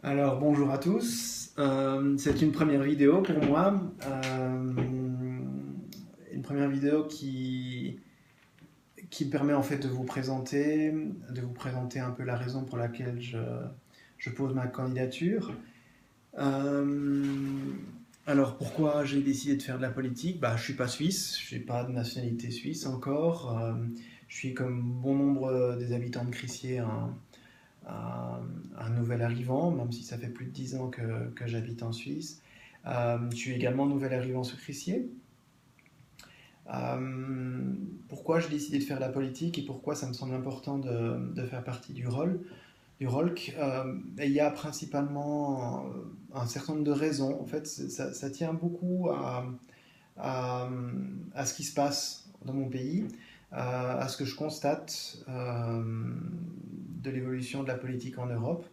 Alors bonjour à tous. C'est une première vidéo pour moi. Une première vidéo qui me permet en fait de vous présenter un peu la raison pour laquelle je pose ma candidature. Euh, alors pourquoi j'ai décidé de faire de la politique? Je suis pas suisse, je n'ai pas de nationalité suisse encore. Je suis comme bon nombre des habitants de Crissier un nouvel arrivant, même si ça fait plus de 10 ans que j'habite en Suisse. Je suis également nouvel arrivant sur Crissier. Euh, Pourquoi j'ai décidé de faire la politique et pourquoi ça me semble important de faire partie du ROLC. Il y a principalement un certain nombre de raisons. En fait, ça tient beaucoup à, à ce qui se passe dans mon pays, à ce que je constate de l'évolution de la politique en Europe.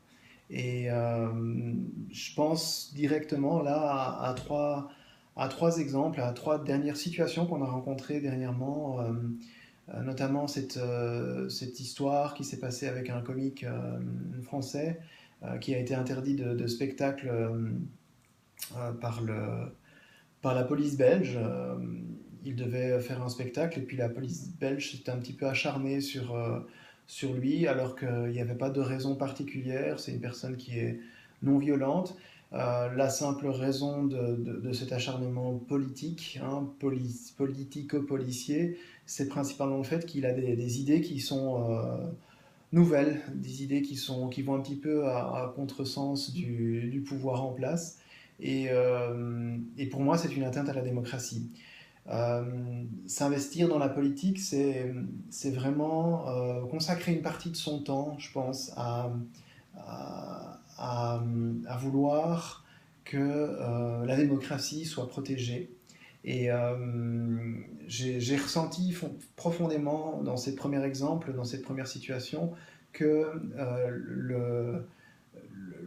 Et je pense directement là à trois exemples, à trois dernières situations qu'on a rencontrées dernièrement, notamment cette histoire qui s'est passée avec un comique français qui a été interdit de spectacle par par la police belge. Il devait faire un spectacle et puis la police belge s'était un petit peu acharnée sur lui alors qu'il n'y avait pas de raison particulière. C'est une personne qui est non violente. La simple raison de cet acharnement politique, hein, politico-policier, c'est principalement le fait qu'il a des idées qui sont nouvelles, des idées qui vont un petit peu à contresens du pouvoir en place. Et pour moi, c'est une atteinte à la démocratie. S'investir dans la politique, c'est vraiment consacrer une partie de son temps, je pense, à vouloir que la démocratie soit protégée. Et j'ai ressenti profondément dans ces premiers exemples, dans cette première situation, que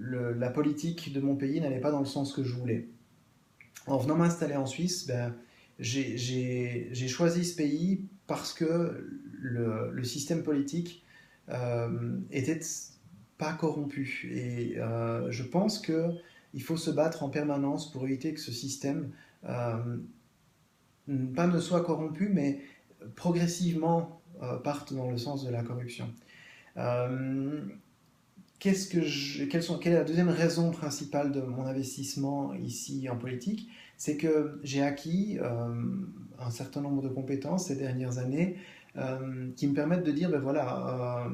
la politique de mon pays n'allait pas dans le sens que je voulais. En venant m'installer en Suisse, j'ai choisi ce pays parce que le système politique était pas corrompu. Et je pense qu'il faut se battre en permanence pour éviter que ce système euh, pas ne soit corrompu, mais progressivement parte dans le sens de la corruption. Euh, quelle est la deuxième raison principale de mon investissement ici en politique? C'est que j'ai acquis un certain nombre de compétences ces dernières années qui me permettent de dire, ben voilà,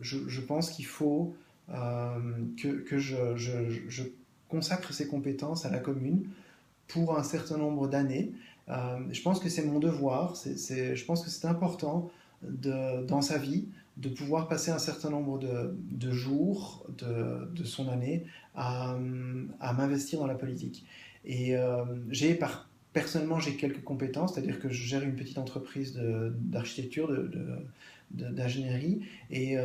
je pense qu'il faut que je consacre ces compétences à la commune pour un certain nombre d'années. Je pense que c'est mon devoir, je pense que c'est important dans sa vie de pouvoir passer un certain nombre de jours de son année à m'investir dans la politique. Et personnellement, j'ai quelques compétences, c'est-à-dire que je gère une petite entreprise d'architecture, d'ingénierie, et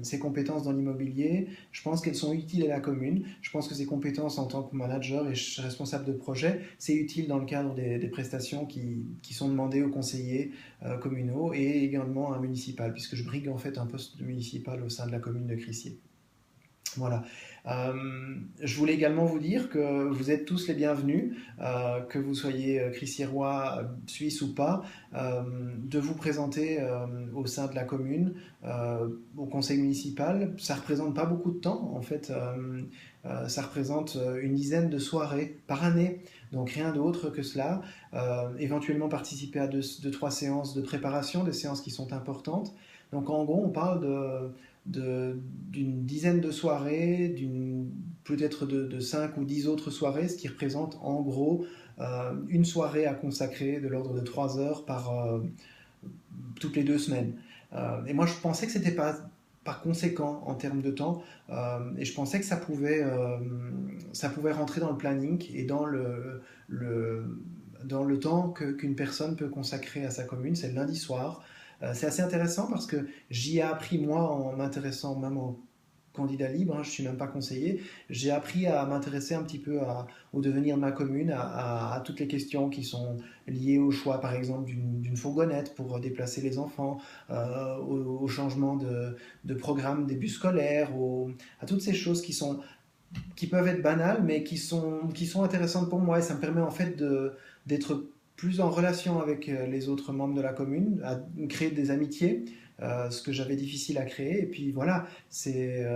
ces compétences dans l'immobilier, je pense qu'elles sont utiles à la commune. Je pense que ces compétences en tant que manager et responsable de projet, c'est utile dans le cadre des prestations qui sont demandées aux conseillers communaux et également à municipal, puisque je brigue en fait un poste de municipal au sein de la commune de Crissier. Voilà. Je voulais également vous dire que vous êtes tous les bienvenus, que vous soyez crissiérois, suisse ou pas, de vous présenter au sein de la commune, au conseil municipal. Ça ne représente pas beaucoup de temps, en fait. Ça représente une dizaine de soirées par année, donc rien d'autre que cela. Éventuellement participer à trois séances de préparation, des séances qui sont importantes. Donc en gros, on parle d'une dizaine de soirées, peut-être de 5 ou 10 autres soirées, ce qui représente en gros une soirée à consacrer de l'ordre de 3 heures toutes les 2 semaines. Et moi je pensais que c'était pas conséquent en termes de temps, et je pensais que ça pouvait rentrer dans le planning et dans le temps qu'une personne peut consacrer à sa commune, c'est le lundi soir. C'est assez intéressant parce que j'y ai appris moi en m'intéressant même candidat libre, hein, je ne suis même pas conseiller. J'ai appris à m'intéresser un petit peu au devenir de ma commune, à toutes les questions qui sont liées au choix, par exemple, d'une fourgonnette pour déplacer les enfants, au changement de programme des bus scolaires, à toutes ces choses qui peuvent être banales, mais qui sont intéressantes pour moi. Et ça me permet en fait d'être plus en relation avec les autres membres de la commune, à créer des amitiés, ce que j'avais difficile à créer. Et puis voilà, ces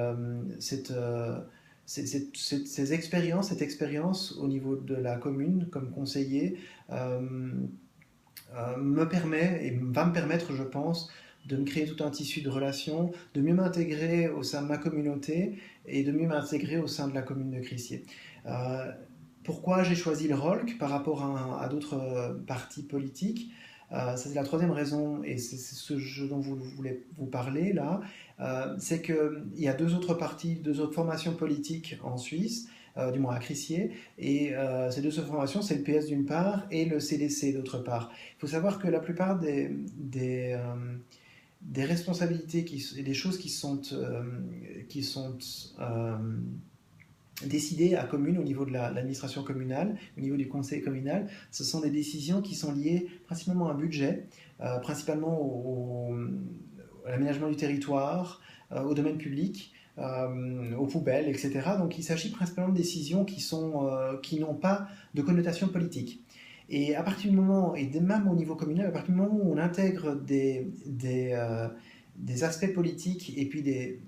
expériences, cette expérience au niveau de la commune comme conseiller me permet et va me permettre, je pense, de me créer tout un tissu de relations, de mieux m'intégrer au sein de ma communauté et de mieux m'intégrer au sein de la commune de Crissier. Euh, Pourquoi j'ai choisi le ROLC par rapport à d'autres partis politiques? Ça, c'est la troisième raison, et c'est ce dont vous voulez vous parler là. C'est qu'il y a deux autres partis, deux autres formations politiques en Suisse, du moins à Crissier, et ces deux formations, c'est le PS d'une part et le CDC d'autre part. Il faut savoir que la plupart des responsabilités et des choses qui sont décidées à commune au niveau de l'administration communale, au niveau du conseil communal, ce sont des décisions qui sont liées principalement à un budget, principalement à l'aménagement du territoire, au domaine public, aux poubelles, etc. Donc il s'agit principalement de décisions qui n'ont pas de connotation politique. Et à partir du moment, et même au niveau communal, à partir du moment où on intègre des aspects politiques et puis des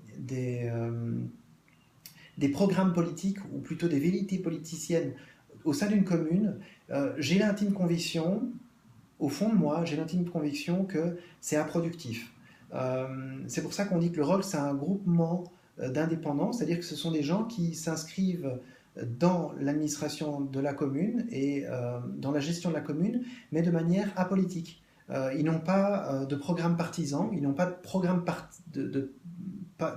programmes politiques, ou plutôt des velléités politiciennes au sein d'une commune, j'ai l'intime conviction, au fond de moi, j'ai l'intime conviction que c'est improductif. C'est pour ça qu'on dit que le ROLC, c'est un groupement d'indépendants, c'est-à-dire que ce sont des gens qui s'inscrivent dans l'administration de la commune et dans la gestion de la commune, mais de manière apolitique. Ils n'ont pas de programme partisan, ils n'ont pas de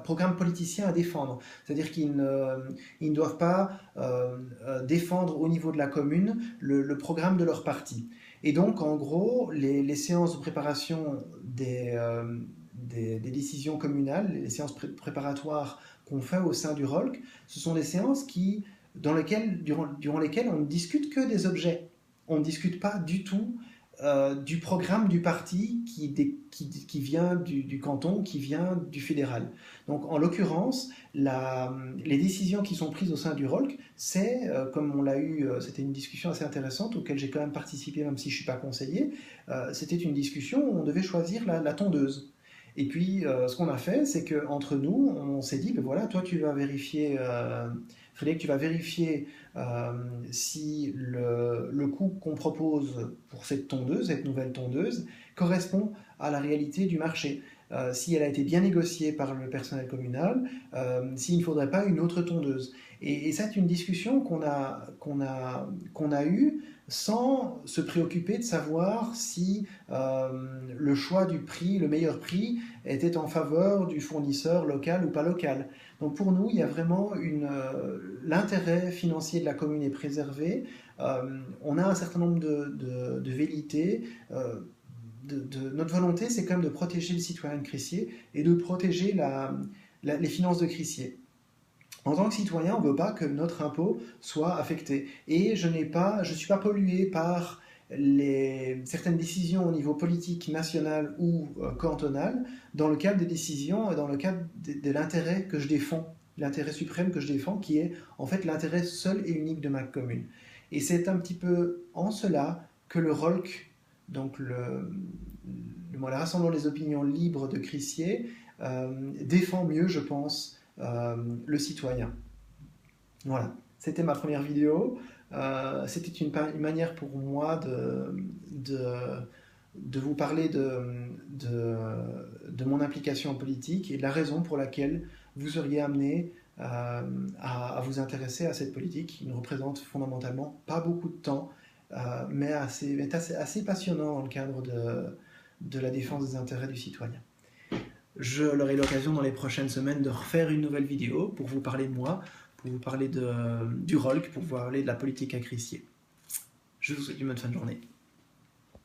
programme politicien à défendre. C'est-à-dire qu'ils ne doivent pas défendre au niveau de la commune le programme de leur parti. Et donc, en gros, les séances de préparation des décisions communales, les séances préparatoires qu'on fait au sein du ROLC, ce sont des séances durant lesquelles on ne discute que des objets. On ne discute pas du tout du programme du parti qui vient du canton, qui vient du fédéral. Donc en l'occurrence, les décisions qui sont prises au sein du ROLC, c'est, comme on l'a eu, c'était une discussion assez intéressante auquel j'ai quand même participé, même si je ne suis pas conseiller, c'était une discussion où on devait choisir la tondeuse. Et puis, ce qu'on a fait, c'est qu'entre nous, on s'est dit, ben voilà, toi, tu vas vérifier, Frédéric, tu vas vérifier si le coût qu'on propose pour cette nouvelle tondeuse, correspond à la réalité du marché. Si elle a été bien négociée par le personnel communal, s'il ne faudrait pas une autre tondeuse. Et c'est une discussion qu'on a eue sans se préoccuper de savoir si le choix du prix, le meilleur prix, était en faveur du fournisseur local ou pas local. Donc pour nous, il y a vraiment l'intérêt financier de la commune est préservé. On a un certain nombre de velléités. Notre volonté, c'est quand même de protéger le citoyen de Crissier et de protéger les finances de Crissier. En tant que citoyen, on ne veut pas que notre impôt soit affecté. Et je ne suis pas pollué par certaines décisions au niveau politique national ou cantonal dans le cadre des décisions, dans le cadre de l'intérêt que je défends, l'intérêt suprême que je défends, qui est en fait l'intérêt seul et unique de ma commune. Et c'est un petit peu en cela que le ROLC, donc le Rassemblement des opinions libres de Crissier, défend mieux, je pense, le citoyen. Voilà, c'était ma première vidéo. C'était une manière pour moi de vous parler de mon implication politique et de la raison pour laquelle vous seriez amené à vous intéresser à cette politique qui ne représente fondamentalement pas beaucoup de temps, mais est assez passionnant dans le cadre de la défense des intérêts du citoyen. Je aurai l'occasion dans les prochaines semaines de refaire une nouvelle vidéo pour vous parler de moi, pour vous parler du ROLC, pour vous parler de la politique à Crissier. Je vous souhaite une bonne fin de journée.